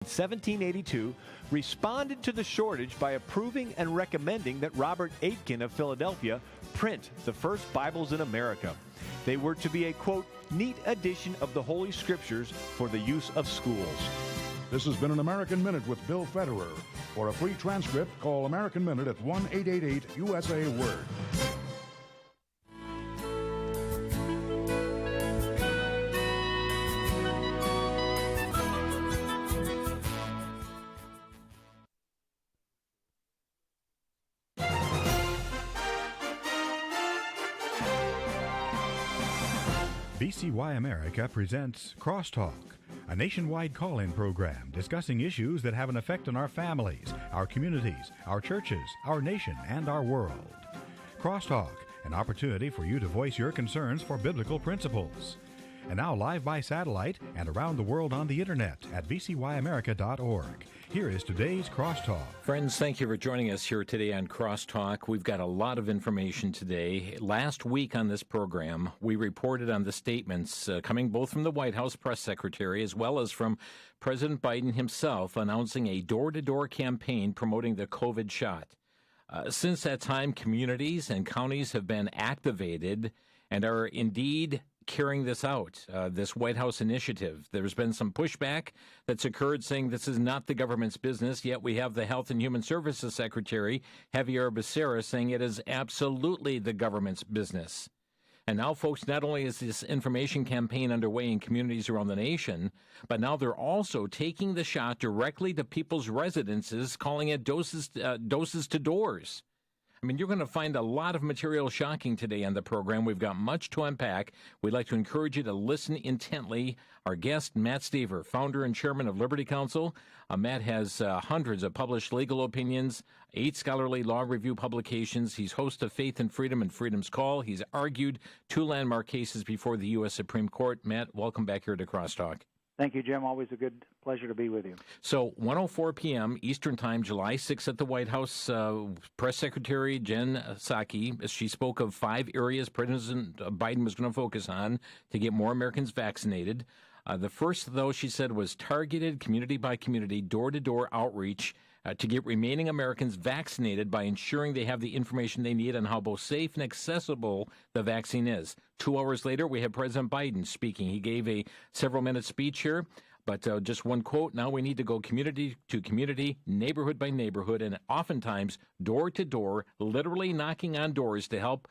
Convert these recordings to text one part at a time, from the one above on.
1782, responded to the shortage by approving and recommending that Robert Aitken of Philadelphia print the first Bibles in America. They were to be a, quote, neat edition of the Holy Scriptures for the use of schools. This has been an American Minute with Bill Federer. For a free transcript, call American Minute at 1-888-USA-WORD. VCY America presents Crosstalk, a nationwide call-in program discussing issues that have an effect on our families, our communities, our churches, our nation, and our world. Crosstalk, an opportunity for you to voice your concerns for biblical principles. And now live by satellite and around the world on the internet at vcyamerica.org. Here is today's Crosstalk. Friends, thank you for joining us here today on Crosstalk. We've got a lot of information today. Last week on this program, we reported on the statements coming both from the White House press secretary as well as from President Biden himself announcing a door-to-door campaign promoting the COVID shot. Since that time, communities and counties have been activated and are indeed carrying this out, this White House initiative. There's been some pushback that's occurred saying this is not the government's business, yet we have the Health and Human Services Secretary, Javier Becerra, saying it is absolutely the government's business. And now, folks, not only is this information campaign underway in communities around the nation, but now they're also taking the shot directly to people's residences, calling it doses to doors. I mean, you're going to find a lot of material shocking today on the program. We've got much to unpack. We'd like to encourage you to listen intently. Our guest, Matt Stever, founder and chairman of Liberty Counsel. Matt has hundreds of published legal opinions, 8 scholarly law review publications. He's host of Faith and Freedom and Freedom's Call. He's argued 2 landmark cases before the U.S. Supreme Court. Matt, welcome back here to Crosstalk. Thank you, Jim. Always a good pleasure to be with you. So, 1:04 p.m. Eastern Time, July 6th at the White House, Press Secretary Jen Psaki, she spoke of 5 areas President Biden was going to focus on to get more Americans vaccinated. The first, though, she said, was targeted community-by-community, door-to-door outreach to get remaining Americans vaccinated by ensuring they have the information they need on how both safe and accessible the vaccine is. 2 hours later, we have President Biden speaking. He gave a several-minute speech here, but just one quote, now we need to go community to community, neighborhood by neighborhood, and oftentimes door to door, literally knocking on doors to help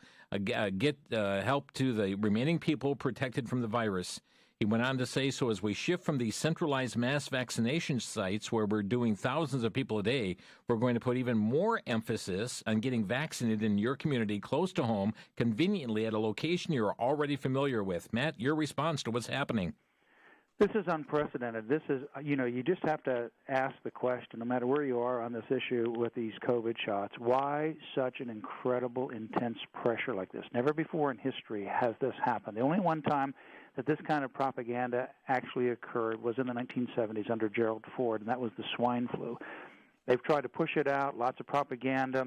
get help to the remaining people protected from the virus. He went on to say, so as we shift from these centralized mass vaccination sites where we're doing thousands of people a day, we're going to put even more emphasis on getting vaccinated in your community close to home, conveniently at a location you're already familiar with. Matt, your response to what's happening. This is unprecedented. This is, you just have to ask the question, no matter where you are on this issue with these COVID shots, why such an incredible, intense pressure like this? Never before in history has this happened. The only one time that this kind of propaganda actually occurred was in the 1970s under Gerald Ford, and that was the swine flu. They've tried to push it out, lots of propaganda.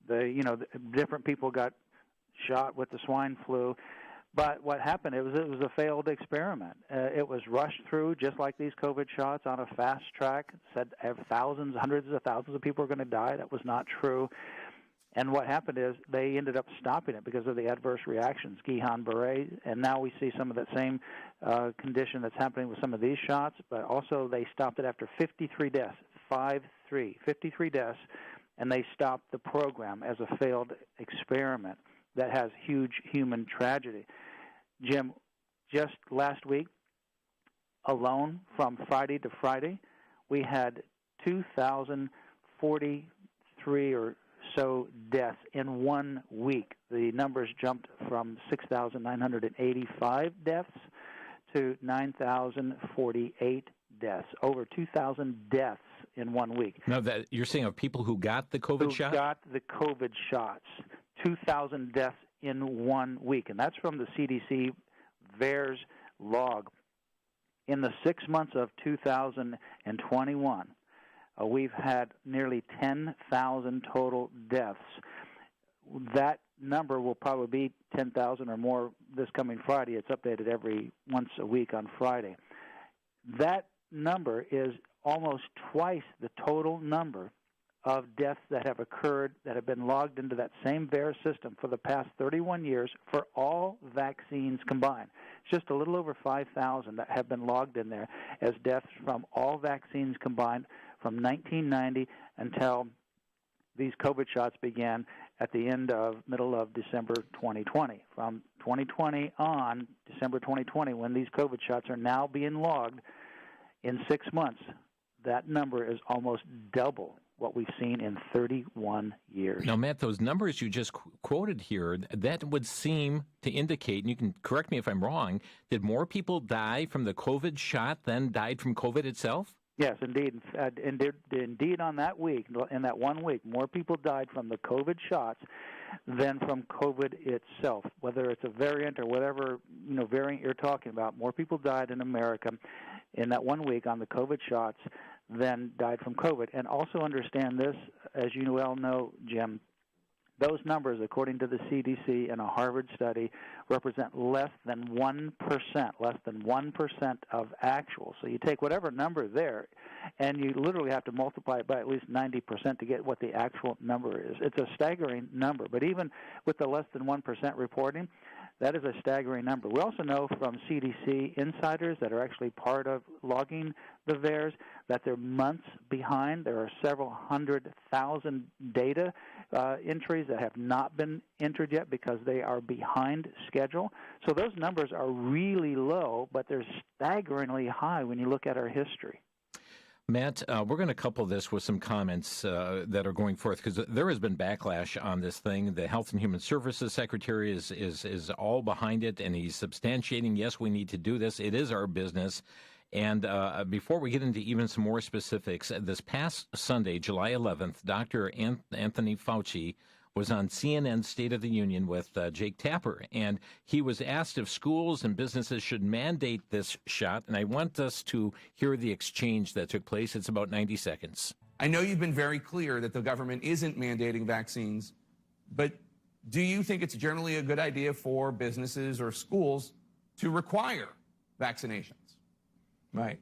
Different people got shot with the swine flu. But what happened, it was a failed experiment. It was rushed through just like these COVID shots on a fast track. It said hundreds of thousands of people are going to die. That was not true. And what happened is they ended up stopping it because of the adverse reactions, Guillain-Barré, and now we see some of that same condition that's happening with some of these shots, but also they stopped it after 53 deaths, 53 deaths, and they stopped the program as a failed experiment that has huge human tragedy. Jim, just last week alone, from Friday to Friday, we had 2,043 or so deaths in 1 week. The numbers jumped from 6,985 deaths to 9,048 deaths, over 2,000 deaths in 1 week. Now, that you're saying of people who got the COVID shot? Who got the COVID shots. 2,000 deaths in 1 week, and that's from the CDC VAERS log. In the 6 months of 2021, we've had nearly 10,000 total deaths. That number will probably be 10,000 or more this coming Friday. It's updated every once a week on Friday. That number is almost twice the total number of deaths that have occurred that have been logged into that same VAERS system for the past 31 years for all vaccines combined. It's just a little over 5,000 that have been logged in there as deaths from all vaccines combined from 1990 until these COVID shots began at the middle of December 2020. From 2020 on, December 2020, when these COVID shots are now being logged in 6 months, that number is almost double what we've seen in 31 years. Now, Matt, those numbers you just quoted here, that would seem to indicate, and you can correct me if I'm wrong, did more people die from the COVID shot than died from COVID itself? Yes, indeed. Indeed, on that week, in that 1 week, more people died from the COVID shots than from COVID itself. Whether it's a variant or whatever variant you're talking about, more people died in America in that 1 week on the COVID shots than died from COVID. And also understand this, as you well know, Jim, those numbers, according to the CDC and a Harvard study, represent less than 1% of actual. So you take whatever number there, and you literally have to multiply it by at least 90% to get what the actual number is. It's a staggering number. But even with the less than 1% reporting, that is a staggering number. We also know from CDC insiders that are actually part of logging the VAERS that they're months behind. There are several 100,000 data entries that have not been entered yet because they are behind schedule. So those numbers are really low, but they're staggeringly high when you look at our history. Matt, we're going to couple this with some comments that are going forth because there has been backlash on this thing. The Health and Human Services Secretary is all behind it, and he's substantiating, yes, we need to do this. It is our business. And before we get into even some more specifics, this past Sunday, July 11th, Dr. Anthony Fauci was on CNN State of the Union with Jake Tapper, and he was asked if schools and businesses should mandate this shot, and I want us to hear the exchange that took place. It's about 90 seconds. I know you've been very clear that the government isn't mandating vaccines, but do you think it's generally a good idea for businesses or schools to require vaccinations? Right.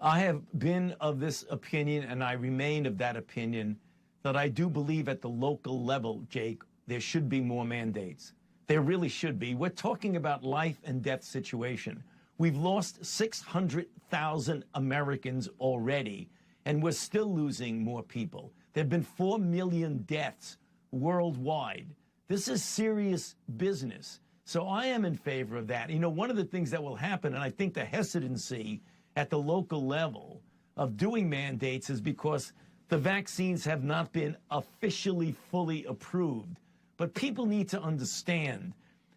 I have been of this opinion, and I remain of that opinion, that I do believe at the local level, Jake, there should be more mandates. There really should be. We're talking about life and death situation. We've lost 600,000 Americans already, and we're still losing more people. There have been 4 million deaths worldwide. This is serious business. So I am in favor of that. You know, one of the things that will happen, and I think the hesitancy at the local level of doing mandates is because the vaccines have not been officially fully approved. But people need to understand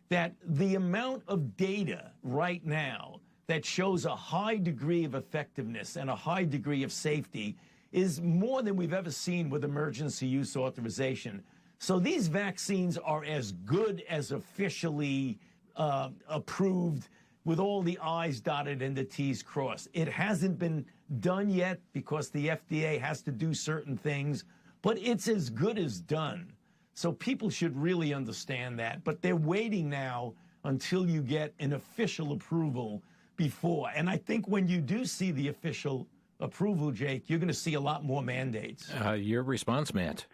that the amount of data right now that shows a high degree of effectiveness and a high degree of safety is more than we've ever seen with emergency use authorization. So these vaccines are as good as officially approved with all the I's dotted and the T's crossed. It hasn't been done yet because the FDA has to do certain things, but it's as good as done. So people should really understand that. But they're waiting now until you get an official approval before. And I think when you do see the official approval, Jake, you're going to see a lot more mandates. Your response, Matt?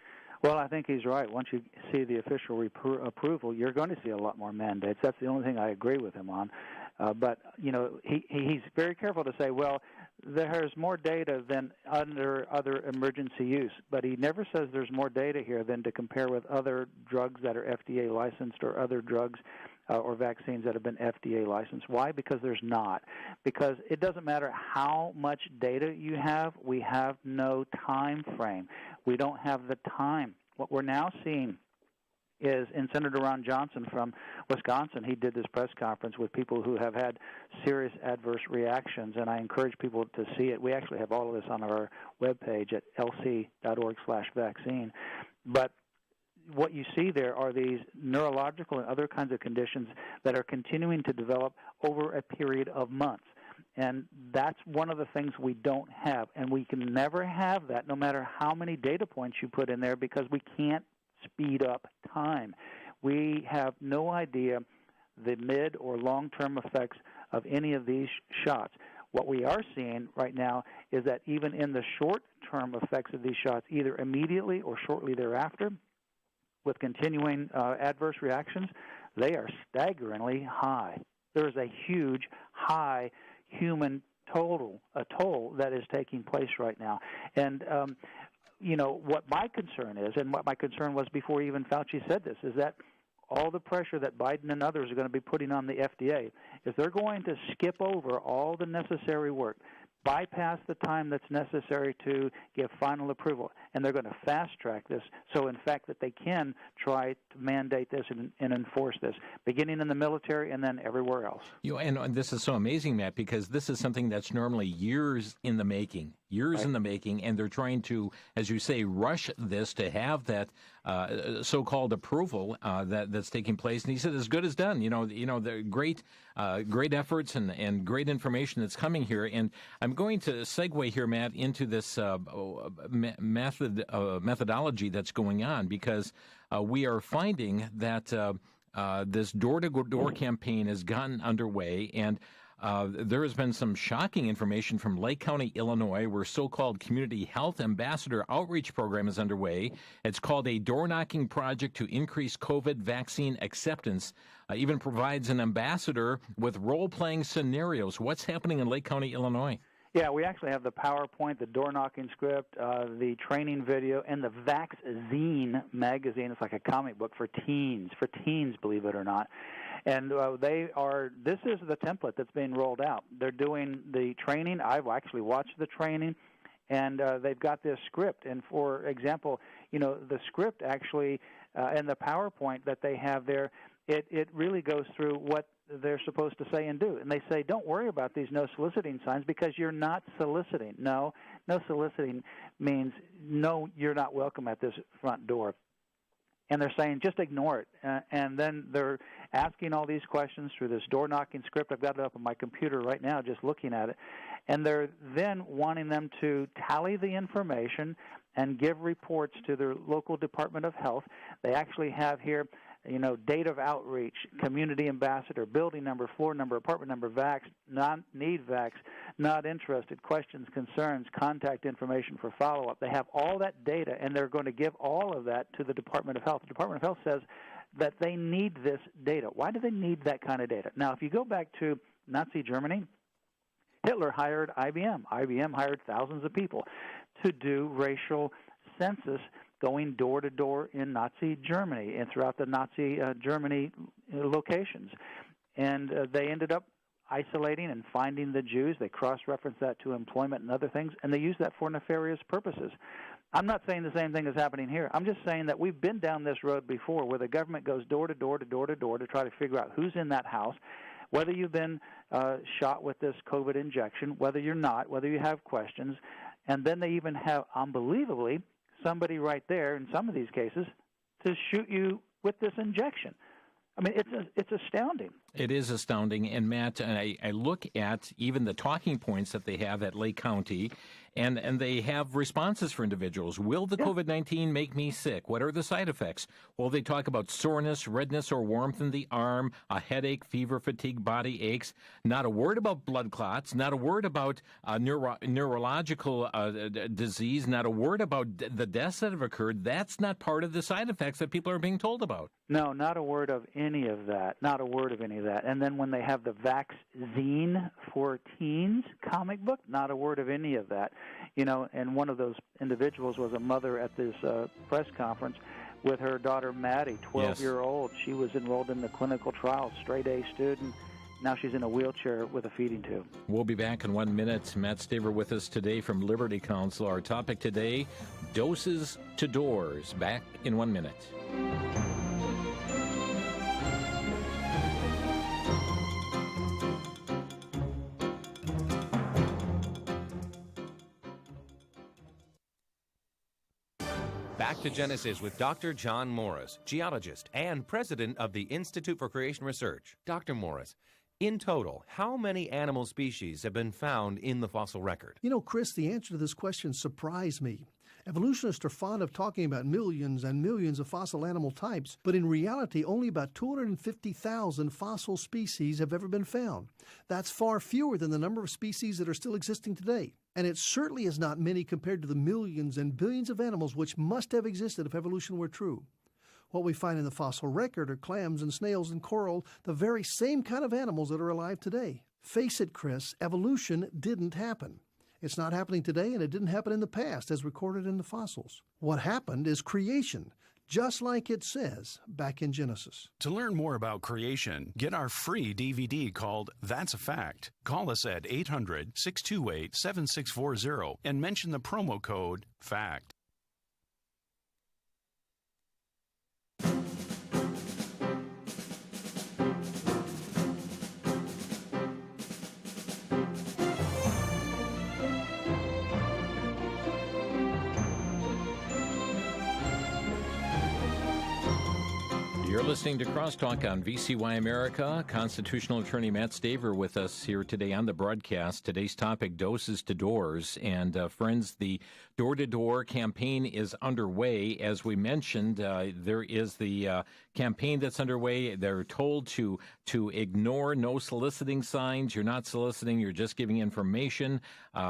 Well, I think he's right. Once you see the official approval, you're going to see a lot more mandates. That's the only thing I agree with him on. But, you know, he's very careful to say, well, there's more data than under other emergency use. But he never says there's more data here than to compare with other drugs that are FDA licensed or other drugs or vaccines that have been FDA licensed. Why? Because there's not. Because it doesn't matter how much data you have, we have no time frame. We don't have the time. What we're now seeing is, and Senator Ron Johnson from Wisconsin, he did this press conference with people who have had serious adverse reactions, and I encourage people to see it. We actually have all of this on our webpage at lc.org/vaccine. But what you see there are these neurological and other kinds of conditions that are continuing to develop over a period of months. And that's one of the things we don't have. And we can never have that no matter how many data points you put in there because we can't speed up time. We have no idea the mid or long-term effects of any of these shots. What we are seeing right now is that even in the short-term effects of these shots, either immediately or shortly thereafter, with continuing adverse reactions, they are staggeringly high. There is a huge, high human toll that is taking place right now. And, what my concern is, and what my concern was before even Fauci said this, is that all the pressure that Biden and others are going to be putting on the FDA is they're going to skip over all the necessary work, bypass the time that's necessary to give final approval, and they're going to fast-track this so, in fact, that they can try to mandate this and enforce this, beginning in the military and then everywhere else. And this is so amazing, Matt, because this is something that's normally years in the making, and they're trying to, as you say, rush this to have that so-called approval that's taking place. And he said, as good as done. The great efforts and great information that's coming here. And I'm going to segue here, Matt, into this methodology that's going on, because we are finding that this door-to-door campaign has gotten underway, and there has been some shocking information from Lake County, Illinois, where so-called Community Health Ambassador Outreach Program is underway. It's called a door-knocking project to increase COVID vaccine acceptance. Even provides an ambassador with role-playing scenarios. What's happening in Lake County, Illinois? Yeah, we actually have the PowerPoint, the door-knocking script, the training video, and the Vax-Zine magazine. It's like a comic book for teens, believe it or not. And this is the template that's being rolled out. They're doing the training. I've actually watched the training, and they've got this script. And for example, the script actually and the PowerPoint that they have there, it really goes through what they're supposed to say and do. And they say, don't worry about these no soliciting signs because you're not soliciting. No soliciting means no, you're not welcome at this front door. And they're saying, just ignore it. And then they're asking all these questions through this door-knocking script. I've got it up on my computer right now just looking at it. And they're then wanting them to tally the information and give reports to their local Department of Health. They actually have here, date of outreach, community ambassador, building number, floor number, apartment number, vax, not need vax, not interested, questions, concerns, contact information for follow-up. They have all that data, and they're going to give all of that to the Department of Health. The Department of Health says that they need this data. Why do they need that kind of data? Now, if you go back to Nazi Germany, Hitler hired IBM. IBM hired thousands of people to do racial census going door-to-door in Nazi Germany and throughout the Nazi Germany locations. And they ended up isolating and finding the Jews. They cross-referenced that to employment and other things, and they used that for nefarious purposes. I'm not saying the same thing is happening here. I'm just saying that we've been down this road before where the government goes door-to-door to door-to-door to try to figure out who's in that house, whether you've been shot with this COVID injection, whether you're not, whether you have questions, and then they even have, unbelievably, somebody right there in some of these cases to shoot you with this injection. I mean, it's astounding. It is astounding. And, Matt, I look at even the talking points that they have at Lake County, and they have responses for individuals. Will the COVID-19 make me sick? What are the side effects? Well, they talk about soreness, redness, or warmth in the arm, a headache, fever, fatigue, body aches. Not a word about blood clots. Not a word about neurological disease. Not a word about the deaths that have occurred. That's not part of the side effects that people are being told about. No, not a word of any of that. Not a word of any of that. And then when they have the Vax-Zine for teens comic book, not a word of any of that. And one of those individuals was a mother at this press conference with her daughter Maddie, 12-year-old. She was enrolled in the clinical trial, straight-A student. Now she's in a wheelchair with a feeding tube. We'll be back in 1 minute. Matt Staver with us today from Liberty Counsel. Our topic today, doses to doors. Back in 1 minute. Back to Genesis with Dr. John Morris, geologist and president of the Institute for Creation Research. Dr. Morris, in total, how many animal species have been found in the fossil record? Chris, the answer to this question surprised me. Evolutionists are fond of talking about millions and millions of fossil animal types, but in reality, only about 250,000 fossil species have ever been found. That's far fewer than the number of species that are still existing today. And it certainly is not many compared to the millions and billions of animals which must have existed if evolution were true. What we find in the fossil record are clams and snails and coral, the very same kind of animals that are alive today. Face it, Chris, evolution didn't happen. It's not happening today, and it didn't happen in the past, as recorded in the fossils. What happened is creation, just like it says back in Genesis. To learn more about creation, get our free DVD called That's a Fact. Call us at 800-628-7640 and mention the promo code FACT. You're listening to Crosstalk on VCY America. Constitutional attorney Matt Staver with us here today on the broadcast. Today's topic, doses to doors. And friends, the door-to-door campaign is underway. As we mentioned, there is the campaign that's underway. They're told to ignore no soliciting signs. You're not soliciting. You're just giving information.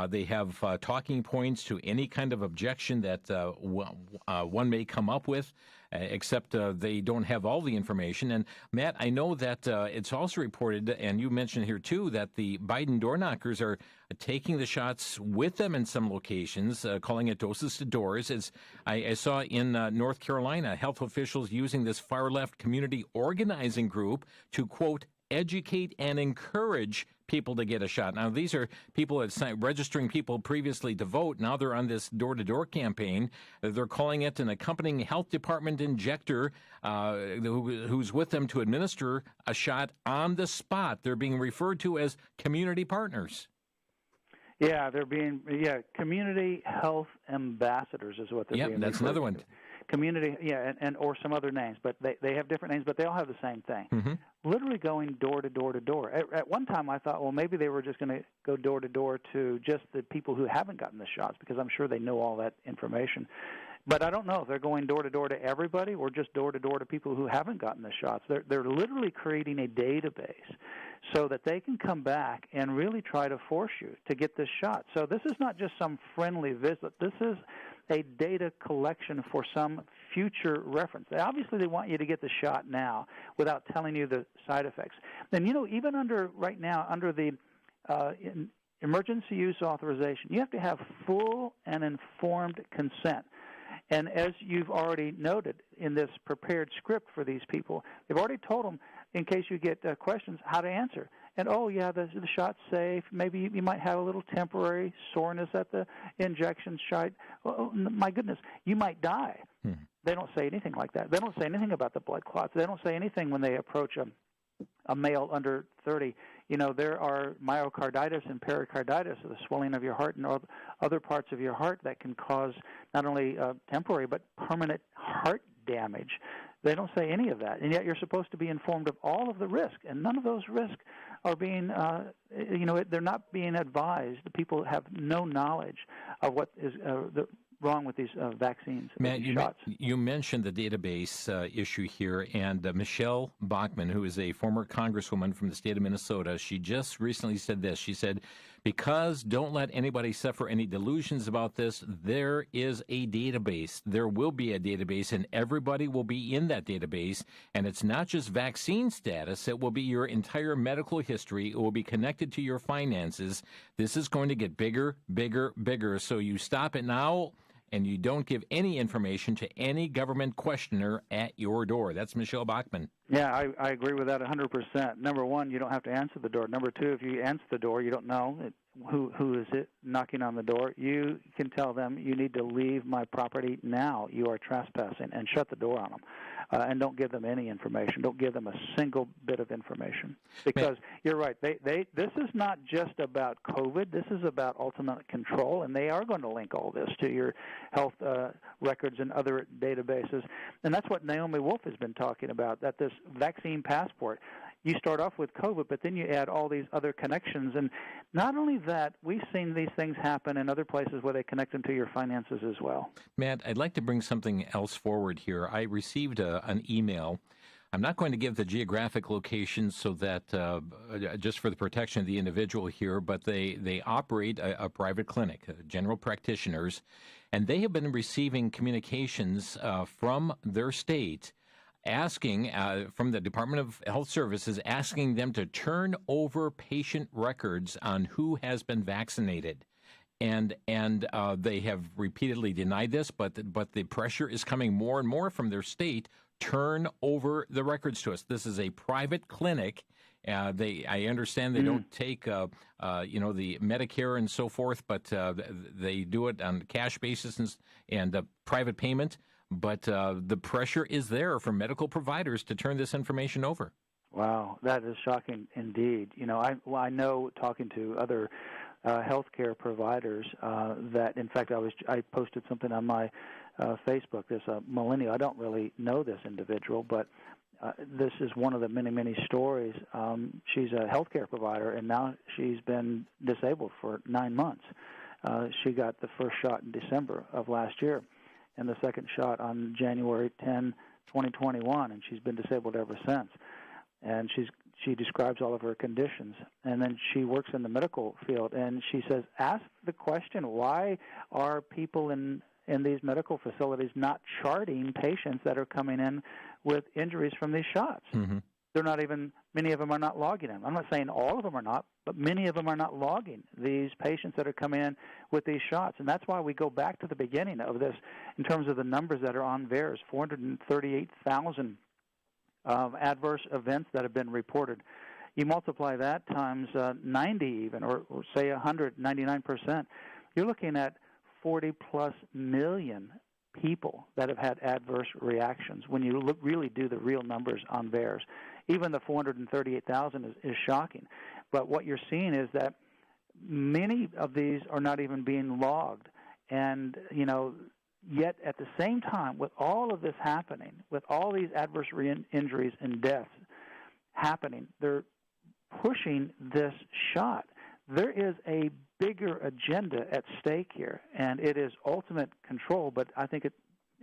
They have talking points to any kind of objection that one may come up with. Except they don't have all the information. And, Matt, I know that it's also reported, and you mentioned here, too, that the Biden door knockers are taking the shots with them in some locations, calling it doses to doors. As I saw in North Carolina, health officials using this far-left community organizing group to, quote, educate and encourage people to get a shot. Now, these are people registering people previously to vote. Now they're on this door-to-door campaign. They're calling it an accompanying health department injector who's with them to administer a shot on the spot. They're being referred to as community partners. Yeah, they're being community health ambassadors is what they're being. Yeah, that's another one. Community, and or some other names, but they have different names, but they all have the same thing. Mm-hmm. Literally going door to door to door. At one time, I thought, well, maybe they were just going to go door to door to just the people who haven't gotten the shots, because I'm sure they know all that information. But I don't know if they're going door to door to everybody or just door to people who haven't gotten the shots. They're literally creating a database so that they can come back and really try to force you to get this shot. So this is not just some friendly visit. This is a data collection for some future reference. Obviously, they want you to get the shot now without telling you the side effects. And, even right now, under the emergency use authorization, you have to have full and informed consent. And as you've already noted in this prepared script for these people, they've already told them, in case you get questions, how to answer. And, the shot's safe. Maybe you might have a little temporary soreness at the injection site. Oh, my goodness, you might die. They don't say anything like that. They don't say anything about the blood clots. They don't say anything when they approach a male under 30. There are myocarditis and pericarditis, the swelling of your heart and other parts of your heart that can cause not only temporary but permanent heart damage. They don't say any of that, and yet you're supposed to be informed of all of the risk, and none of those risks are being, they're not being advised. The people have no knowledge of what is wrong with these vaccines. Matt, you mentioned the database issue here, and Michelle Bachmann, who is a former congresswoman from the state of Minnesota, she just recently said this. She said, because don't let anybody suffer any delusions about this, there is a database. There will be a database, and everybody will be in that database, and it's not just vaccine status. It will be your entire medical history. It will be connected to your finances. This is going to get bigger, bigger, bigger, so you stop it now, and you don't give any information to any government questioner at your door. That's Michelle Bachmann. Yeah, I agree with that 100%. Number one, you don't have to answer the door. Number two, if you answer the door, you don't know who is it knocking on the door. You can tell them, you need to leave my property now. You are trespassing, and shut the door on them. And don't give them any information. Don't give them a single bit of information. Because you're right. This is not just about COVID. This is about ultimate control, and they are going to link all this to your health records and other databases. And that's what Naomi Wolf has been talking about, that this vaccine passport, you start off with COVID, but then you add all these other connections. And not only that, we've seen these things happen in other places where they connect them to your finances as well. Matt, I'd like to bring something else forward here. I received an email. I'm not going to give the geographic location so that just for the protection of the individual here, but they operate a private clinic, general practitioners, and they have been receiving communications from their state asking, from the Department of Health Services, asking them to turn over patient records on who has been vaccinated. And they have repeatedly denied this, but the pressure is coming more and more from their state. Turn over the records to us. This is a private clinic. I understand they don't take the Medicare and so forth, but they do it on cash basis and private payment. But the pressure is there for medical providers to turn this information over. Wow, that is shocking indeed. I know, talking to other healthcare providers, that in fact I posted something on my Facebook. There's a millennial. I don't really know this individual, but this is one of the many, many stories. She's a healthcare provider, and now she's been disabled for 9 months. She got the first shot in December of last year, and the second shot on January 10, 2021, and she's been disabled ever since. And she describes all of her conditions, and then she works in the medical field, and she says, ask the question, why are people in these medical facilities not charting patients that are coming in with injuries from these shots? Mm-hmm. They're not even, many of them are not logging them. I'm not saying all of them are not, but many of them are not logging these patients that are coming in with these shots. And that's why we go back to the beginning of this in terms of the numbers that are on VAERS, 438,000 adverse events that have been reported. You multiply that times 90 even, or say 199%, you're looking at 40-plus million people that have had adverse reactions when you really do the real numbers on VAERS. Even the 438,000 is shocking. But what you're seeing is that many of these are not even being logged. And, yet at the same time, with all of this happening, with all these adverse injuries and deaths happening, they're pushing this shot. There is a bigger agenda at stake here, and it is ultimate control, but I think it,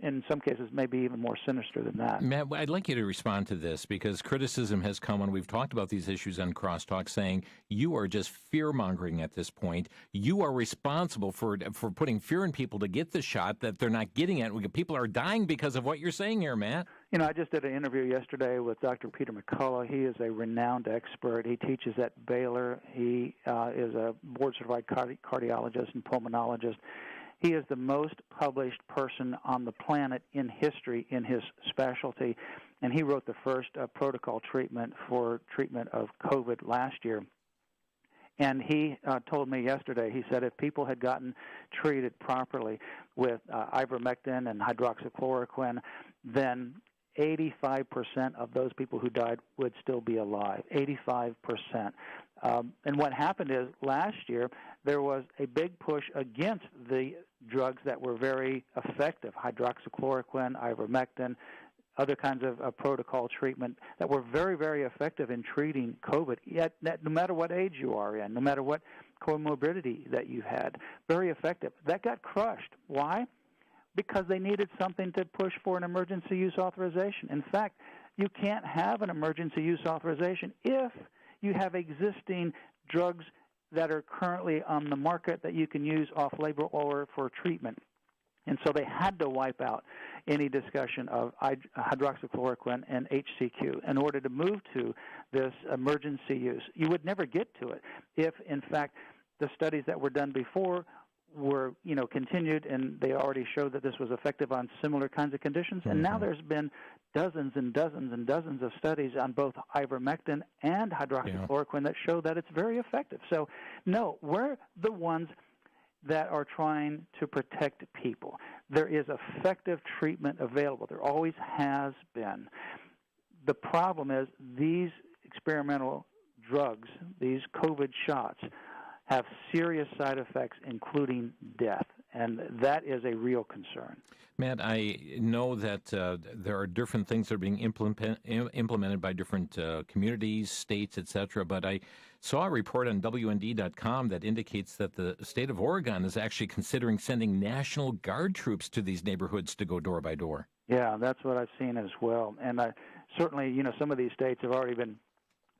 in some cases, may be even more sinister than that. Matt, I'd like you to respond to this, because criticism has come when we've talked about these issues on Crosstalk, saying you are just fear-mongering at this point. You are responsible for putting fear in people to get the shot that they're not getting it. People are dying because of what you're saying here, Matt. I just did an interview yesterday with Dr. Peter McCullough. He is a renowned expert. He teaches at Baylor. He is a board-certified cardiologist and pulmonologist. He is the most published person on the planet in history in his specialty, and he wrote the first protocol treatment for treatment of COVID last year. And he told me yesterday, he said if people had gotten treated properly with ivermectin and hydroxychloroquine, then 85% of those people who died would still be alive, 85%. And what happened is last year there was a big push against the drugs that were very effective, hydroxychloroquine, ivermectin, other kinds of protocol treatment that were very, very effective in treating COVID, yet no matter what age you are in, no matter what comorbidity that you had, very effective. That got crushed. Why? Because they needed something to push for an emergency use authorization. In fact, you can't have an emergency use authorization if you have existing drugs that are currently on the market that you can use off-label or for treatment. And so they had to wipe out any discussion of hydroxychloroquine and HCQ in order to move to this emergency use. You would never get to it if, in fact, the studies that were done before were, continued, and they already showed that this was effective on similar kinds of conditions. And now there's been dozens and dozens and dozens of studies on both ivermectin and hydroxychloroquine that show that it's very effective. So, no, we're the ones that are trying to protect people. There is effective treatment available. There always has been. The problem is these experimental drugs, these COVID shots, have serious side effects, including death. And that is a real concern. Matt, I know that there are different things that are being implemented by different communities, states, etc., but I saw a report on WND.com that indicates that the state of Oregon is actually considering sending National Guard troops to these neighborhoods to go door by door. Yeah, that's what I've seen as well. And certainly, some of these states have already been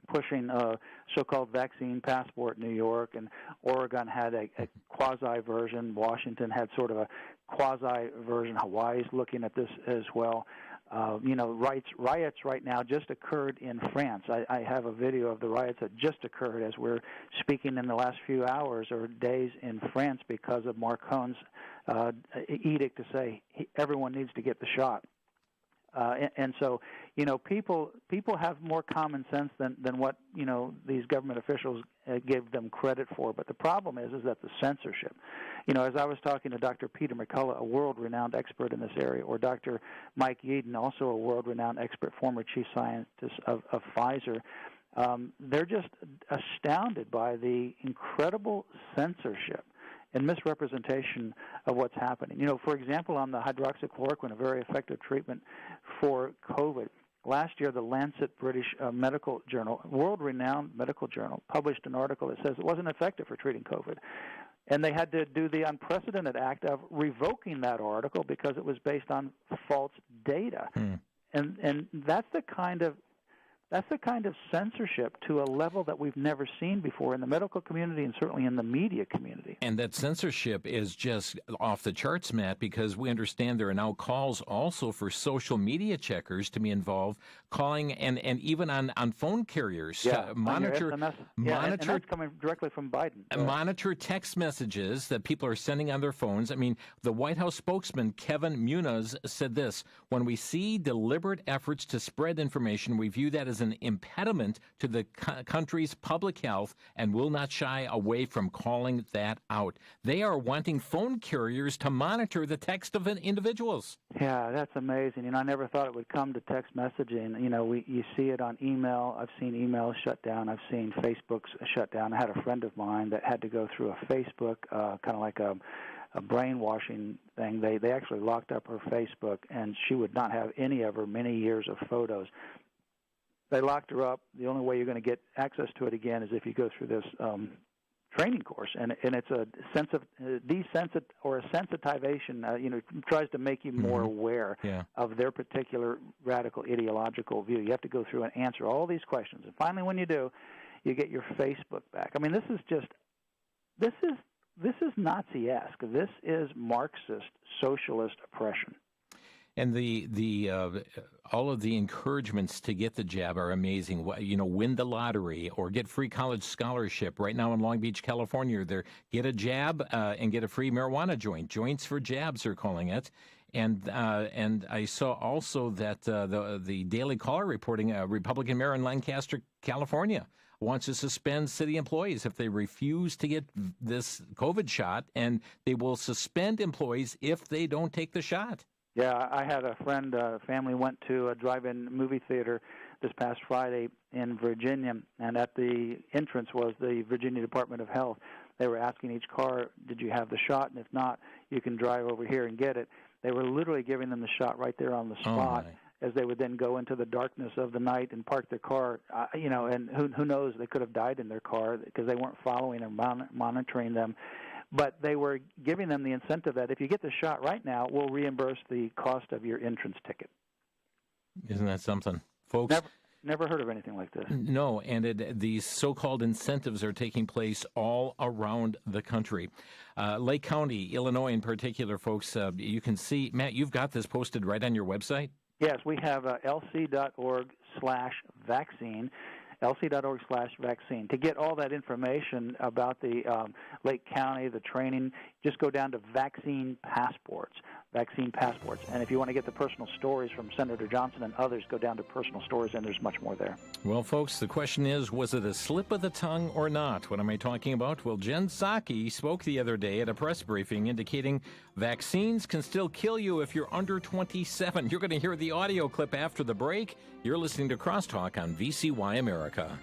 pushing a so-called vaccine passport. New York and Oregon had a quasi version. Washington had sort of a quasi version. Hawaii's looking at this as well. Riots right now just occurred in France. I have a video of the riots that just occurred as we're speaking in the last few hours or days in France because of Macron's edict to say everyone needs to get the shot. And so, people have more common sense than what, these government officials give them credit for. But the problem is that the censorship. As I was talking to Dr. Peter McCullough, a world-renowned expert in this area, or Dr. Mike Yeadon, also a world-renowned expert, former chief scientist of Pfizer, they're just astounded by the incredible censorship and misrepresentation of what's happening. For example, on the hydroxychloroquine, a very effective treatment for COVID, last year the Lancet British Medical Journal, world-renowned medical journal, published an article that says it wasn't effective for treating COVID. And they had to do the unprecedented act of revoking that article because it was based on false data. And that's the kind of censorship to a level that we've never seen before in the medical community and certainly in the media community. And that censorship is just off the charts, Matt, because we understand there are now calls also for social media checkers to be involved, calling and even on phone carriers. Monitor, and that's coming directly from Biden. Monitor text messages that people are sending on their phones. I mean, the White House spokesman, Kevin Muniz, said this: when we see deliberate efforts to spread information, we view that as an impediment to the country's public health and will not shy away from calling that out. They are wanting phone carriers to monitor the text of individuals. Yeah, that's amazing. I never thought it would come to text messaging. You see it on email. I've seen emails shut down. I've seen Facebook's shut down. I had a friend of mine that had to go through a Facebook, kind of like a brainwashing thing. They actually locked up her Facebook, and she would not have any of her many years of photos. They locked her up. The only way you're going to get access to it again is if you go through this training course, and it's a sense of or a sensitization. Tries to make you more aware of their particular radical ideological view. You have to go through and answer all these questions, and finally, when you do, you get your Facebook back. I mean, this is Nazi-esque. This is Marxist socialist oppression. And the all of the encouragements to get the jab are amazing. Win the lottery or get free college scholarship. Right now in Long Beach, California, get a jab and get a free marijuana joint. Joints for jabs, they're calling it. And I saw also that the Daily Caller reporting a Republican mayor in Lancaster, California, wants to suspend city employees if they refuse to get this COVID shot, and they will suspend employees if they don't take the shot. Yeah, I had a friend, family went to a drive-in movie theater this past Friday in Virginia, and at the entrance was the Virginia Department of Health. They were asking each car, did you have the shot? And if not, you can drive over here and get it. They were literally giving them the shot right there on the spot, as they would then go into the darkness of the night and park their car, and who knows, they could have died in their car because they weren't following and monitoring them. But they were giving them the incentive that if you get the shot right now, we'll reimburse the cost of your entrance ticket. Isn't that something, folks? Never heard of anything like this. No, and these so-called incentives are taking place all around the country. Lake County, Illinois in particular, folks, you can see, Matt, you've got this posted right on your website? Yes, we have lc.org/vaccine. lc.org/vaccine. To get all that information about the Lake County, the training, just go down to vaccine passports. And if you want to get the personal stories from Senator Johnson and others, go down to personal stories, and there's much more there. Well, folks, the question is, was it a slip of the tongue or not? What am I talking about? Well, Jen Psaki spoke the other day at a press briefing indicating vaccines can still kill you if you're under 27. You're going to hear the audio clip after the break. You're listening to Crosstalk on VCY America.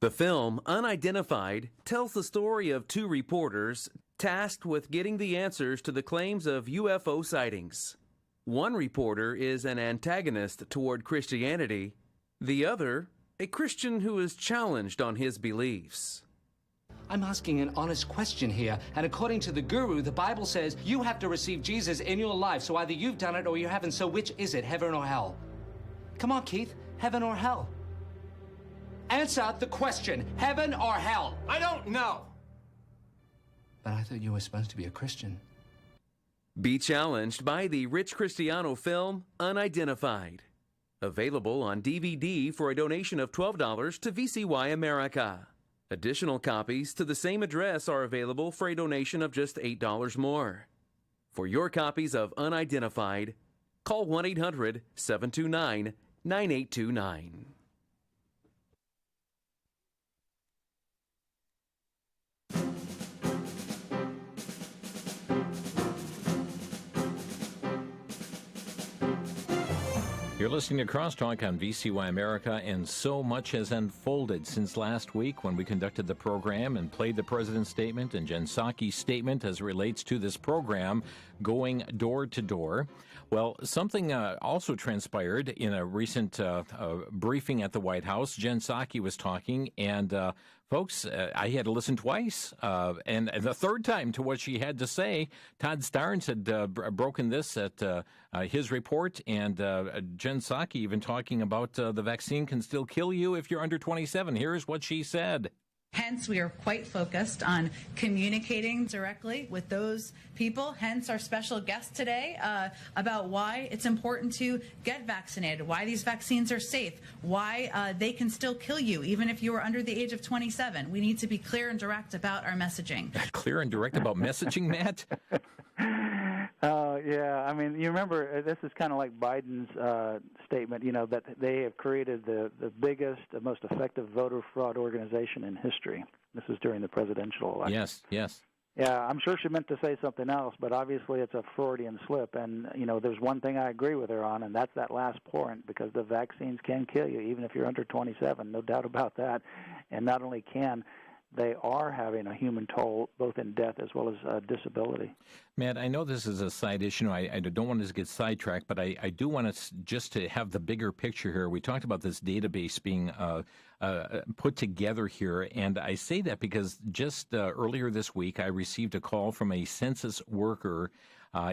The film, Unidentified, tells the story of two reporters tasked with getting the answers to the claims of UFO sightings. One reporter is an antagonist toward Christianity, the other, a Christian who is challenged on his beliefs. I'm asking an honest question here, and according to the guru, the Bible says you have to receive Jesus in your life, so either you've done it or you haven't, so which is it, heaven or hell? Come on, Keith, heaven or hell? Answer the question, heaven or hell? I don't know. But I thought you were supposed to be a Christian. Be challenged by the Rich Cristiano film, Unidentified. Available on DVD for a donation of $12 to VCY America. Additional copies to the same address are available for a donation of just $8 more. For your copies of Unidentified, call 1-800-729-9829. You're listening to Crosstalk on VCY America, and so much has unfolded since last week when we conducted the program and played the president's statement and Jen Psaki's statement as it relates to this program going door to door. Well, something also transpired in a recent briefing at the White House. Jen Psaki was talking, and folks, I had to listen twice, and the third time to what she had to say. Todd Starnes had broken this at his report, and Jen Psaki even talking about the vaccine can still kill you if you're under 27. Here's what she said. Hence, we are quite focused on communicating directly with those people, hence our special guest today, about why it's important to get vaccinated, why these vaccines are safe, why they can still kill you even if you are under the age of 27. We need to be clear and direct about our messaging. Clear and direct about messaging, Matt? Yeah, I mean, you remember, this is kind of like Biden's statement, you know, that they have created the biggest, the most effective voter fraud organization in history. This is during the presidential election. Yes, yes. Yeah, I'm sure she meant to say something else, but obviously it's a Freudian slip. And, you know, there's one thing I agree with her on, and that's that last point, because the vaccines can kill you, even if you're under 27, no doubt about that. And not only can, they are having a human toll, both in death as well as disability. Matt, I know this is a side issue. I don't want to get sidetracked, but I do want to just to have the bigger picture here. We talked about this database being put together here, and I say that because just earlier this week I received a call from a census worker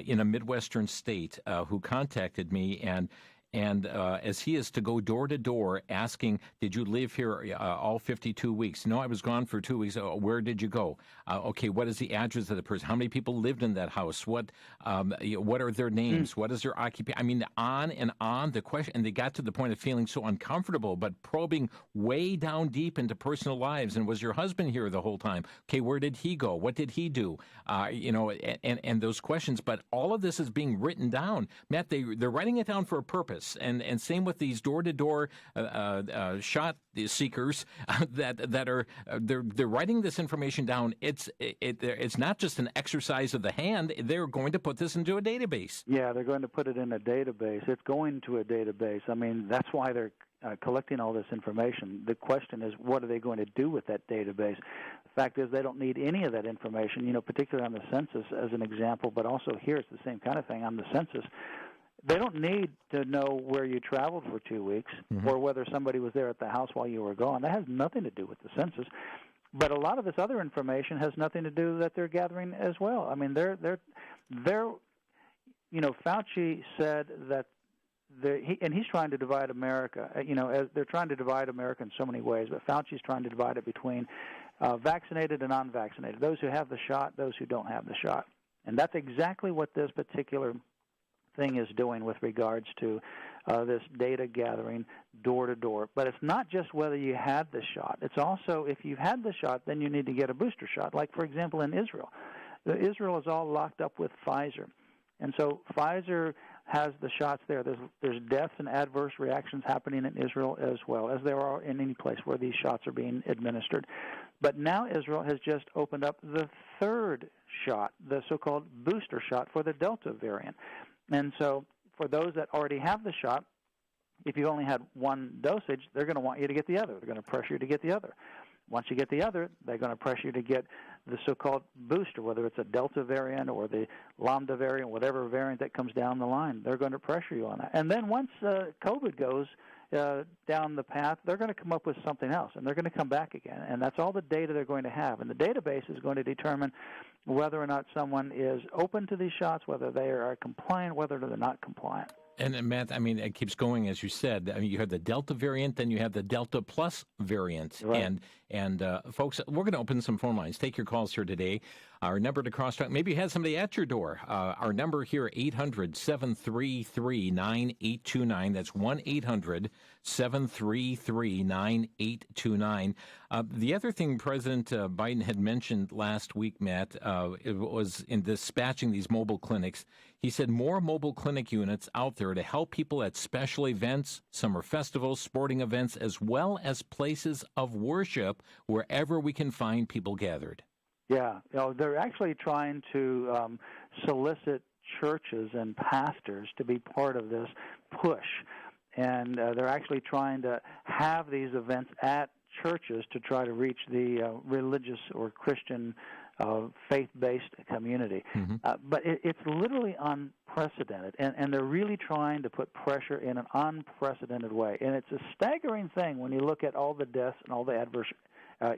in a Midwestern state who contacted me, and as he is to go door to door asking, did you live here all 52 weeks? No, I was gone for 2 weeks. Where did you go? Okay, what is the address of the person? How many people lived in that house? What are their names? What is their occupation? I mean, on and on the question, and they got to the point of feeling so uncomfortable, but probing way down deep into personal lives. And was your husband here the whole time? Okay, where did he go? What did he do? And those questions. But all of this is being written down. Matt, they're writing it down for a purpose. And same with these door-to-door shot seekers that are they're writing this information down. It's not just an exercise of the hand. They're going to put this into a database. Yeah, they're going to put it in a database. It's going to a database. I mean, that's why they're collecting all this information. The question is, what are they going to do with that database? The fact is, they don't need any of that information, you know, particularly on the census as an example, but also here it's the same kind of thing on the census. They don't need to know where you traveled for 2 weeks or whether somebody was there at the house while you were gone. That has nothing to do with the census. But a lot of this other information has nothing to do that they're gathering as well. I mean, they're you know, Fauci said that he's trying to divide America. You know, as they're trying to divide America in so many ways, but Fauci's trying to divide it between vaccinated and unvaccinated, those who have the shot, those who don't have the shot. And that's exactly what this particular thing is doing with regards to this data gathering door to door. But it's not just whether you had the shot. It's also if you've had the shot, then you need to get a booster shot. Like, for example, in Israel. Israel is all locked up with Pfizer. And so Pfizer has the shots there. There's deaths and adverse reactions happening in Israel as well, as there are in any place where these shots are being administered. But now Israel has just opened up the third shot, the so-called booster shot for the Delta variant. And so for those that already have the shot, if you only had one dosage, they're going to want you to get the other. They're going to pressure you to get the other. once you get the other, they're going to pressure you to get the so-called booster, whether it's a Delta variant or the Lambda variant, whatever variant that comes down the line. They're going to pressure you on that. And then once COVID goes down the path, they're going to come up with something else, and they're going to come back again. And that's all the data they're going to have. And the database is going to determine whether or not someone is open to these shots, whether they are compliant, whether they're not compliant. And Matt, I mean, it keeps going, as you said. I mean, you have the Delta variant, then you have the Delta Plus variant. Right. And folks, we're going to open some phone lines. Take your calls here today. Our number to Crosstalk, maybe you had somebody at your door. Our number here, 800-733-9829. That's 1-800-733-9829. The other thing President Biden had mentioned last week, Matt, it was in dispatching these mobile clinics. He said more mobile clinic units out there to help people at special events, summer festivals, sporting events, as well as places of worship wherever we can find people gathered. Yeah, they're actually trying to solicit churches and pastors to be part of this push. And they're actually trying to have these events at churches to try to reach the religious or Christian faith-based community. Mm-hmm. But it's literally unprecedented, and they're really trying to put pressure in an unprecedented way. And it's a staggering thing when you look at all the deaths and all the adverse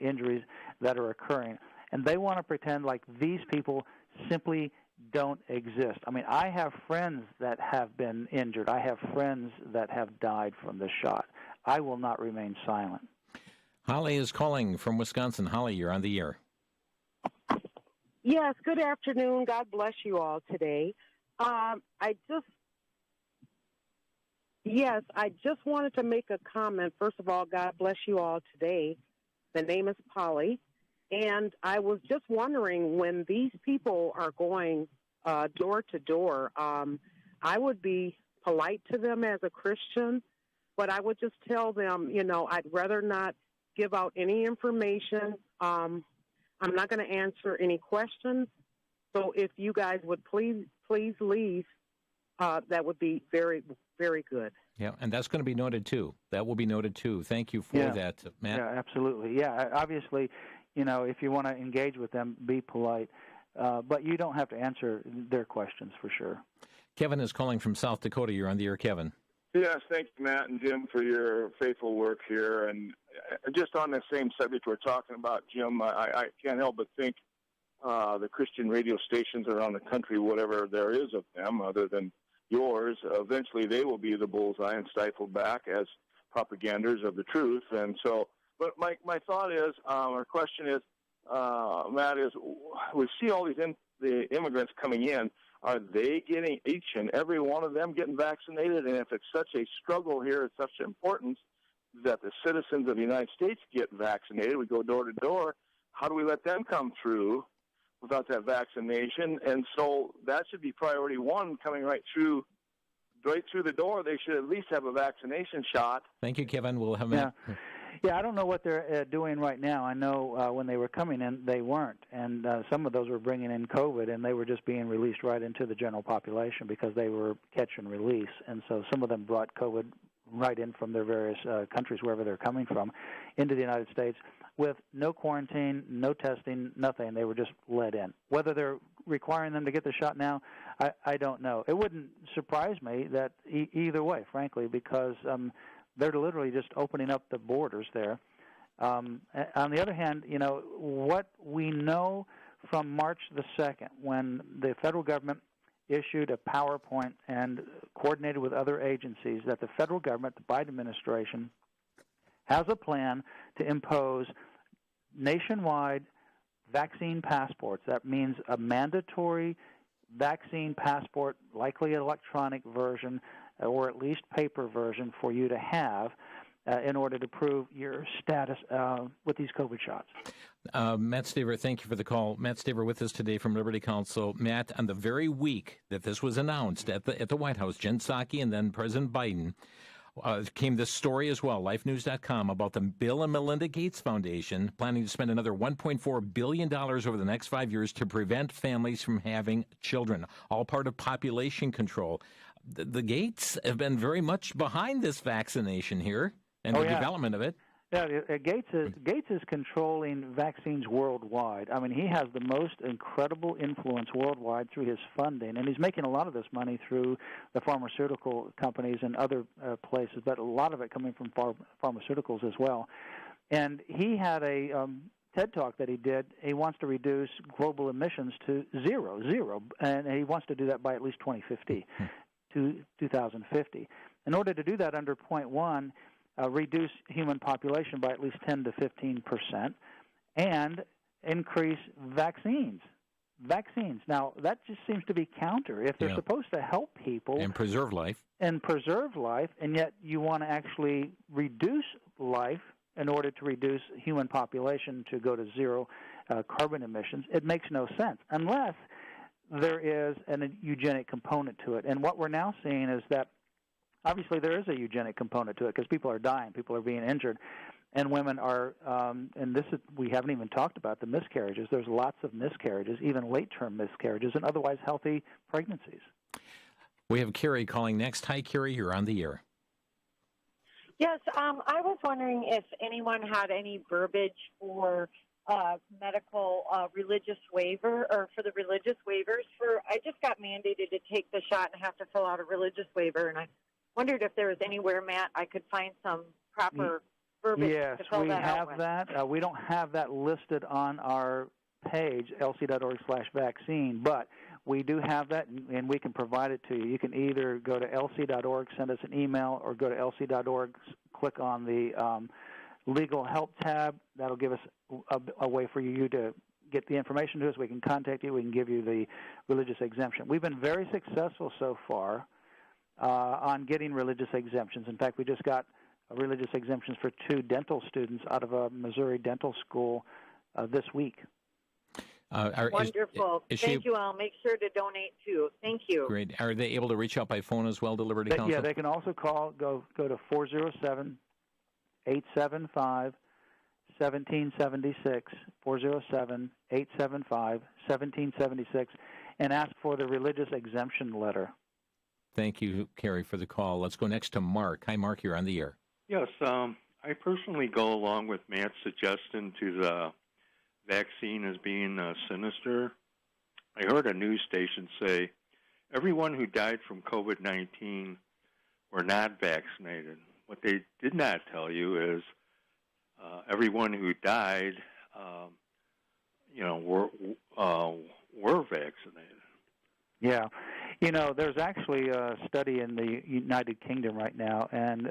injuries that are occurring. And they want to pretend like these people simply don't exist. I mean, I have friends that have been injured. I have friends that have died from this shot. I will not remain silent. Holly is calling from Wisconsin. Holly, you're on the air. Yes, good afternoon. God bless you all today. I just wanted to make a comment. First of all, God bless you all today. The name is Polly. And I was just wondering, when these people are going door to door, I would be polite to them as a Christian, but I would just tell them, I'd rather not give out any information. I'm not going to answer any questions. So if you guys would please leave, that would be very, very good. Yeah, and that's going to be noted, too. That will be noted, too. Thank you for that, Matt. Yeah, absolutely. Yeah, obviously, if you want to engage with them, be polite. But you don't have to answer their questions for sure. Kevin is calling from South Dakota. You're on the air, Kevin. Yes, thank you, Matt and Jim, for your faithful work here. And just on the same subject we're talking about, Jim, I can't help but think the Christian radio stations around the country, whatever there is of them other than yours, eventually they will be the bullseye and stifled back as propaganders of the truth. And so, but my thought is, or question is, Matt, is we see all the immigrants coming in. Are they getting, each and every one of them getting vaccinated? And if it's such a struggle here, it's such importance that the citizens of the United States get vaccinated, we go door to door, how do we let them come through without that vaccination? And so that should be priority one, coming right through the door. They should at least have a vaccination shot. Thank you, Kevin. We'll have Matt. Yeah, I don't know what they're doing right now. I know when they were coming in, they weren't. And some of those were bringing in COVID, and they were just being released right into the general population because they were catch and release. And so some of them brought COVID right in from their various countries, wherever they're coming from, into the United States with no quarantine, no testing, nothing. They were just let in. Whether they're requiring them to get the shot now, I don't know. It wouldn't surprise me that either way, frankly, because they're literally just opening up the borders there. On the other hand, what we know from March the 2nd, when the federal government issued a PowerPoint and coordinated with other agencies, that the federal government, the Biden administration, has a plan to impose nationwide vaccine passports. That means a mandatory vaccine passport, likely an electronic version, or at least paper version for you to have in order to prove your status with these COVID shots. Matt Staver, thank you for the call. Matt Staver with us today from Liberty Counsel. Matt, on the very week that this was announced at the White House, Jen Psaki and then President Biden, came this story as well, lifenews.com, about the Bill and Melinda Gates Foundation planning to spend another $1.4 billion over the next 5 years to prevent families from having children, all part of population control. The Gates have been very much behind this vaccination here and the development of it. Yeah, Gates is controlling vaccines worldwide. I mean, he has the most incredible influence worldwide through his funding, and he's making a lot of this money through the pharmaceutical companies and other places, but a lot of it coming from pharmaceuticals as well. And he had a TED Talk that he did. He wants to reduce global emissions to zero, and he wants to do that by at least 2050, to 2050. In order to do that under point one, reduce human population by at least 10 to 15%, and increase vaccines. Now, that just seems to be counter. If they're supposed to help people and preserve life, and yet you want to actually reduce life in order to reduce human population to go to zero carbon emissions, it makes no sense unless there is a eugenic component to it. And what we're now seeing is that obviously there is a eugenic component to it because people are dying, people are being injured, and women are, and this is, we haven't even talked about the miscarriages. There's lots of miscarriages, even late-term miscarriages, and otherwise healthy pregnancies. We have Carrie calling next. Hi, Carrie, you're on the air. Yes, I was wondering if anyone had any verbiage for medical religious waiver, or for the religious waivers. I just got mandated to take the shot and have to fill out a religious waiver, and I wondered if there was anywhere, Matt, I could find some proper verbiage to fill that out with. Yes, we have that. We don't have that listed on our page, lc.org/vaccine, but we do have that, and we can provide it to you. You can either go to lc.org, send us an email, or go to lc.org, click on the legal help tab. That'll give us a way for you to get the information to us. We can contact you. We can give you the religious exemption. We've been very successful so far on getting religious exemptions. In fact, we just got religious exemptions for 2 dental students out of a Missouri dental school this week. Wonderful. Thank you. I'll make sure to donate too. Thank you. Great. Are they able to reach out by phone as well to Liberty Counsel? Yeah, they can also call. Go to 407-875-1776, 407-875-1776, and ask for the religious exemption letter. Thank you, Carrie, for the call. Let's go next to Mark. Hi, Mark. You're on the air. Yes, I personally go along with Matt's suggestion to the vaccine as being sinister. I heard a news station say everyone who died from COVID-19 were not vaccinated. What they did not tell you is everyone who died, were vaccinated. Yeah. You know, there's actually a study in the United Kingdom right now, and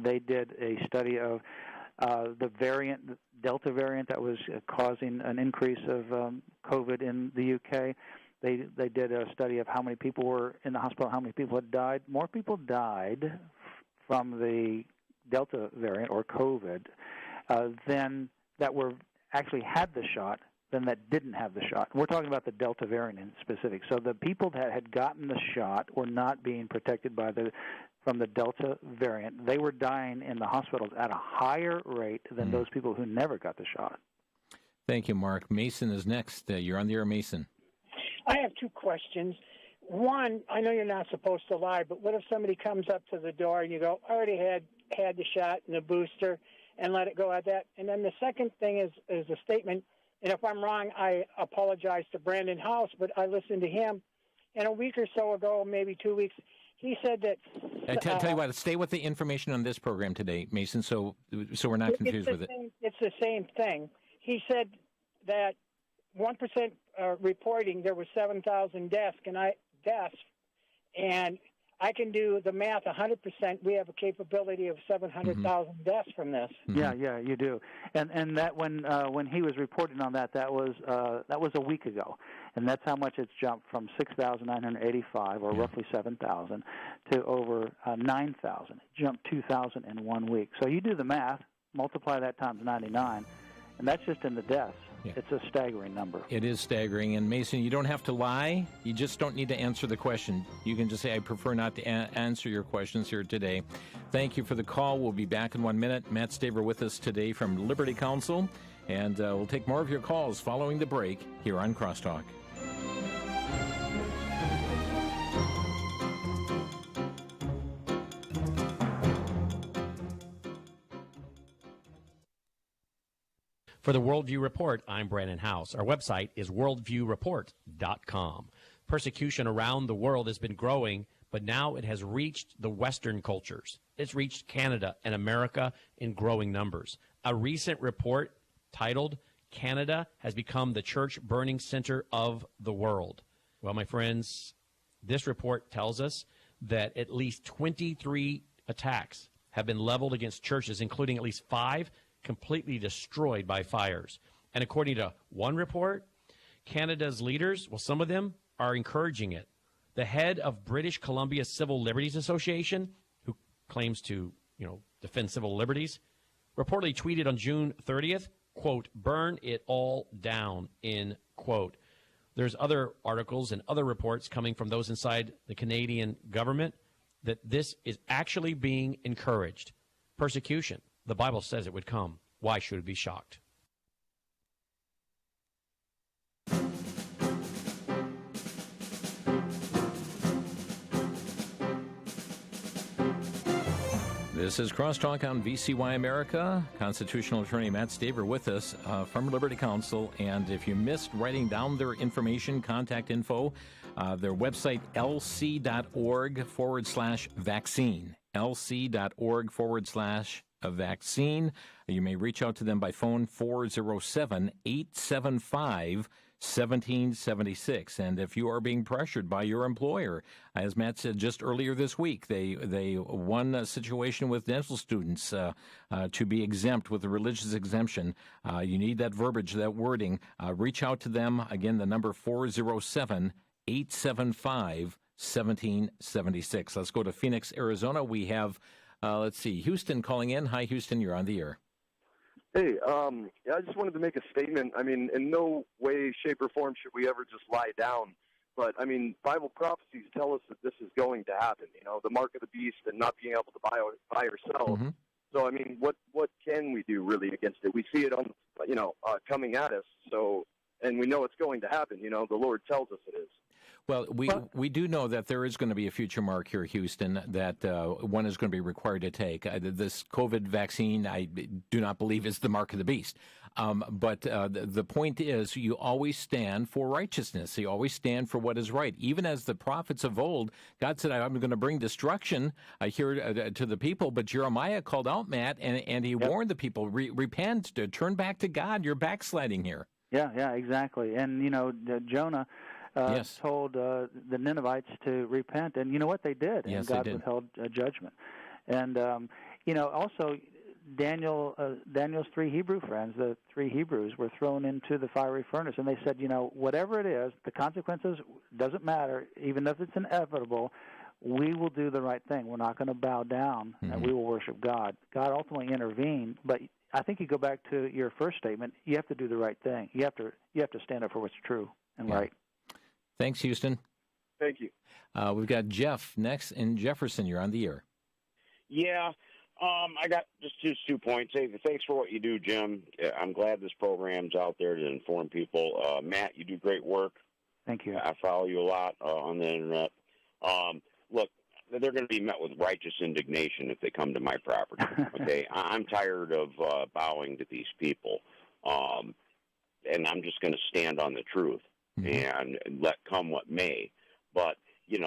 they did a study of the variant, Delta variant, that was causing an increase of COVID in the UK. They did a study of how many people were in the hospital, how many people had died. More people died from the Delta variant, or COVID, than that were actually had the shot than that didn't have the shot. We're talking about the Delta variant in specific. So the people that had gotten the shot were not being protected from the Delta variant. They were dying in the hospitals at a higher rate than those people who never got the shot. Thank you, Mark. Mason is next. You're on the air, Mason. I have 2 questions. One, I know you're not supposed to lie, but what if somebody comes up to the door and you go, I already had the shot and the booster, and let it go at that? And then the second thing is a statement, and if I'm wrong, I apologize to Brandon House, but I listened to him, and a week or so ago, maybe 2 weeks, he said that... tell you what, stay with the information on this program today, Mason, so we're not confused with it. It's the same thing. He said that 1% reporting there were 7,000 deaths, and I can do the math 100%. We have a capability of 700,000 deaths from this. Yeah, you do. And that when he was reporting on that was a week ago, and that's how much it's jumped from 6,985, or roughly 7,000, to over 9,000. It jumped 2,000 in 1 week. So you do the math, multiply that times 99, and that's just in the deaths. Yeah. It's a staggering number. It is staggering. And, Mason, you don't have to lie. You just don't need to answer the question. You can just say, I prefer not to answer your questions here today. Thank you for the call. We'll be back in 1 minute. Matt Staver with us today from Liberty Counsel. And we'll take more of your calls following the break here on Crosstalk. For the Worldview Report, I'm Brandon House. Our website is worldviewreport.com. Persecution around the world has been growing, but now it has reached the Western cultures. It's reached Canada and America in growing numbers. A recent report titled, "Canada has become the church burning center of the world." Well, my friends, this report tells us that at least 23 attacks have been leveled against churches, including at least 5 completely destroyed by fires. And according to one report, Canada's leaders, well, some of them are encouraging it. The head of British Columbia Civil Liberties Association, who claims to, defend civil liberties, reportedly tweeted on June 30th, quote, "Burn it all down," end quote. There's other articles and other reports coming from those inside the Canadian government that this is actually being encouraged. Persecution. The Bible says it would come. Why should we be shocked? This is Crosstalk on VCY America. Constitutional attorney Matt Staver with us from Liberty Counsel. And if you missed writing down their information, contact info, their website, lc.org/vaccine. lc.org/vaccine. You may reach out to them by phone 407-875-1776. And if you are being pressured by your employer, as Matt said just earlier this week, they won a situation with dental students to be exempt with a religious exemption. You need that verbiage, that wording. Reach out to them. Again, the number 407-875-1776. Let's go to Phoenix, Arizona. We have Houston calling in. Hi, Houston, you're on the air. Hey, I just wanted to make a statement. I mean, in no way, shape, or form should we ever just lie down. But, I mean, Bible prophecies tell us that this is going to happen, the mark of the beast and not being able to buy or sell. Mm-hmm. So, I mean, what can we do really against it? We see it on, coming at us. So, and we know it's going to happen. The Lord tells us it is. Well, we do know that there is going to be a future mark here, Houston, that one is going to be required to take. This COVID vaccine, I do not believe is the mark of the beast. But the point is, you always stand for righteousness. You always stand for what is right. Even as the prophets of old, God said, "I'm going to bring destruction here to the people." But Jeremiah called out Matt, and he warned the people, repent, turn back to God. You're backsliding here. Yeah, exactly. And, Jonah told the Ninevites to repent, and you know what they did? Yes, and God they did. withheld judgment. And also Daniel's 3 Hebrew friends, the 3 Hebrews, were thrown into the fiery furnace, and they said, whatever it is, the consequences doesn't matter, even if it's inevitable. We will do the right thing. We're not going to bow down, and we will worship God. God ultimately intervened, but I think you go back to your first statement. You have to do the right thing. You have to stand up for what's true and right. Thanks, Houston. Thank you. We've got Jeff next in Jefferson. You're on the air. Yeah, I got just 2 points. Hey, thanks for what you do, Jim. I'm glad this program's out there to inform people. Matt, you do great work. Thank you. I follow you a lot on the internet. Look, they're going to be met with righteous indignation if they come to my property. Okay, I'm tired of bowing to these people, and I'm just going to stand on the truth and let come what may. But you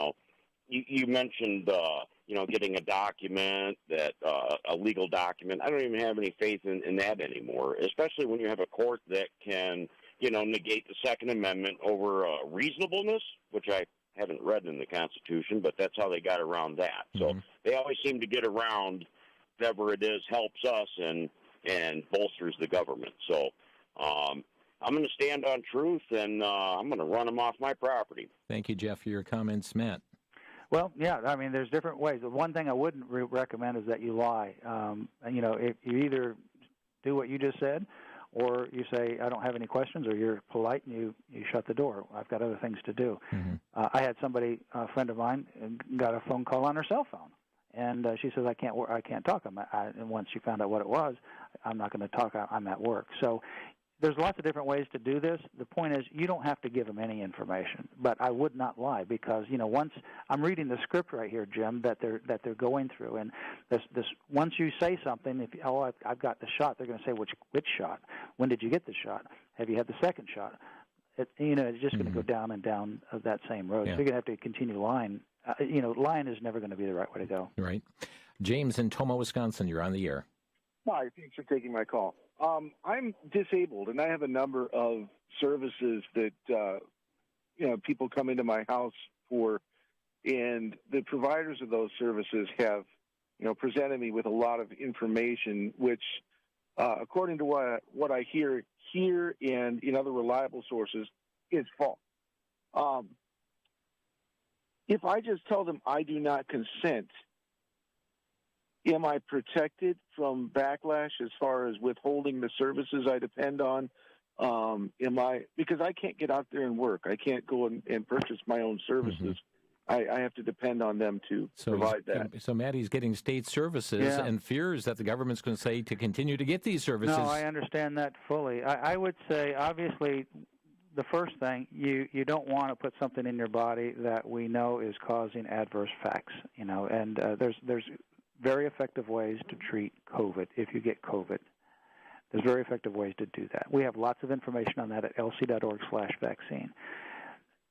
mentioned getting a document that a legal document. I don't even have any faith in that anymore, especially when you have a court that can negate the Second Amendment over reasonableness, which I haven't read in the Constitution, but that's how they got around that. So they always seem to get around whatever it is helps us and bolsters the government. So I'm going to stand on truth, and I'm going to run them off my property. Thank you, Jeff, for your comments. Matt? Well, yeah, I mean, there's different ways. The one thing I wouldn't recommend is that you lie. If you either do what you just said, or you say, I don't have any questions, or you're polite and you shut the door. I've got other things to do. I had somebody, a friend of mine, got a phone call on her cell phone. And she says, I can't talk. And once she found out what it was, I'm not going to talk. I'm at work. So there's lots of different ways to do this. The point is, you don't have to give them any information. But I would not lie because, once I'm reading the script right here, Jim, that they're going through, and this once you say something, I've got the shot, they're going to say which shot? When did you get the shot? Have you had the second shot? It's just going to go down and down that same road. Yeah. So you're going to have to continue lying. Lying is never going to be the right way to go. Right. James in Tomah, Wisconsin, you're on the air. Hi, thanks for taking my call. I'm disabled, and I have a number of services that people come into my house for, and the providers of those services have presented me with a lot of information, which, according to what I hear here and in other reliable sources, is false. If I just tell them I do not consent, am I protected from backlash as far as withholding the services I depend on? Because I can't get out there and work. I can't go and purchase my own services. I have to depend on them to provide that. So Maddie's getting state services and fears that the government's going to say to continue to get these services. No, I understand that fully. I would say, obviously, the first thing, you don't want to put something in your body that we know is causing adverse effects, and there's very effective ways to treat COVID if you get COVID. There's very effective ways to do that. We have lots of information on that at lc.org/vaccine.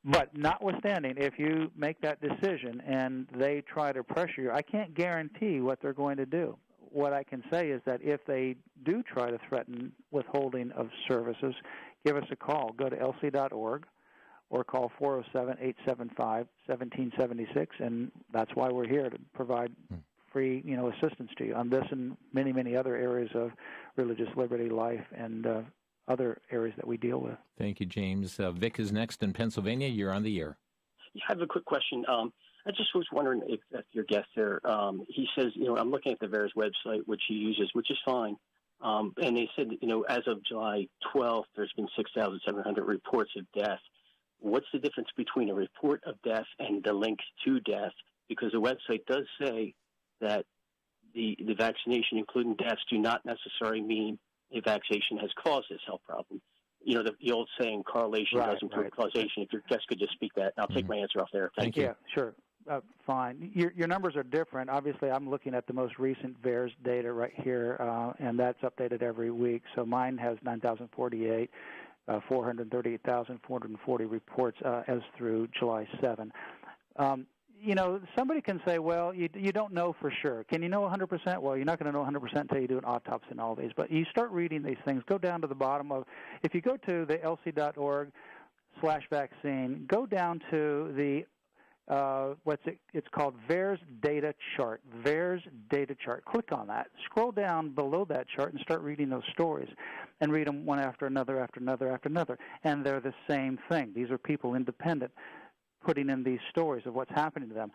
But notwithstanding, if you make that decision and they try to pressure you, I can't guarantee what they're going to do. What I can say is that if they do try to threaten withholding of services, give us a call. Go to lc.org or call 407-875-1776, and that's why we're here, to provide free, assistance to you on this and many, many other areas of religious liberty, life, and other areas that we deal with. Thank you, James. Vic is next in Pennsylvania. You're on the air. Yeah, I have a quick question. I just was wondering if your guest there, he says, I'm looking at the VAERS website, which he uses, which is fine. And they said, as of July 12th, there's been 6,700 reports of death. What's the difference between a report of death and the link to death? Because the website does say that the vaccination, including deaths, do not necessarily mean a vaccination has caused this health problem. The old saying, correlation doesn't prove causation. If your guest could just speak that, I'll take my answer off there. Thank you. Yeah, sure. Fine. Your numbers are different. Obviously, I'm looking at the most recent VAERS data right here, and that's updated every week. So mine has 9,048, 438,440 reports as through July 7. Somebody can say, well, you don't know for sure. Can you know 100%? Well, you're not going to know 100% until you do an autopsy and all these. But you start reading these things. Go down to the bottom of, if you go to the lc.org/vaccine, go down to the it's called VAERS data chart. VAERS data chart. Click on that. Scroll down below that chart and start reading those stories, and read them one after another, after another, after another. And they're the same thing. These are people independent, putting in these stories of what's happening to them.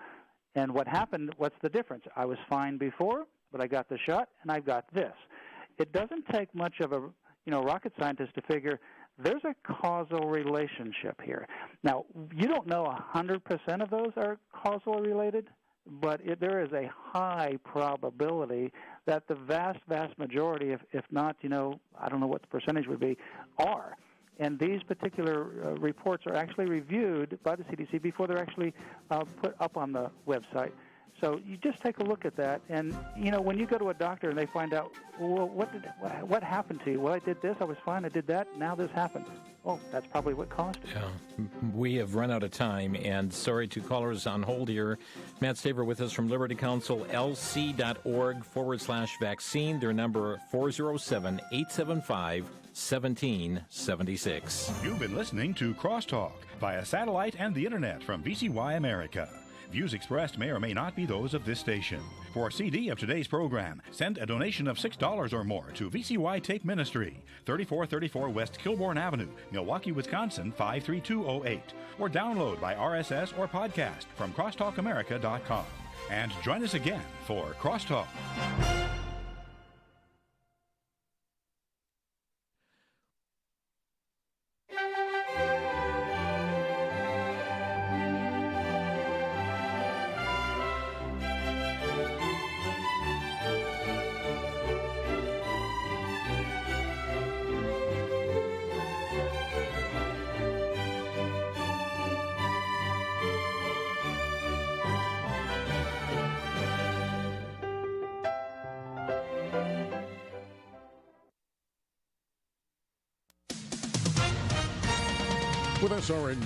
And what happened, what's the difference? I was fine before, but I got the shot, and I've got this. It doesn't take much of a rocket scientist to figure there's a causal relationship here. Now, you don't know 100% of those are causally related, but there is a high probability that the vast, vast majority, if not, I don't know what the percentage would be, are. And these particular reports are actually reviewed by the CDC before they're actually put up on the website. So you just take a look at that, and when you go to a doctor and they find out, well, what happened to you? Well, I did this, I was fine, I did that, now this happened. Well, that's probably what caused it. Yeah. We have run out of time, and sorry to callers on hold here. Matt Staver with us from Liberty Counsel, lc.org/vaccine. Their number 407-875-1776. You've been listening to Crosstalk via satellite and the internet from VCY America. Views expressed may or may not be those of this station. For a CD of today's program, send a donation of $6 or more to VCY Tape Ministry, 3434 West Kilbourne Avenue, Milwaukee, Wisconsin, 53208. Or download by RSS or podcast from crosstalkamerica.com. And join us again for Crosstalk. with SRN News.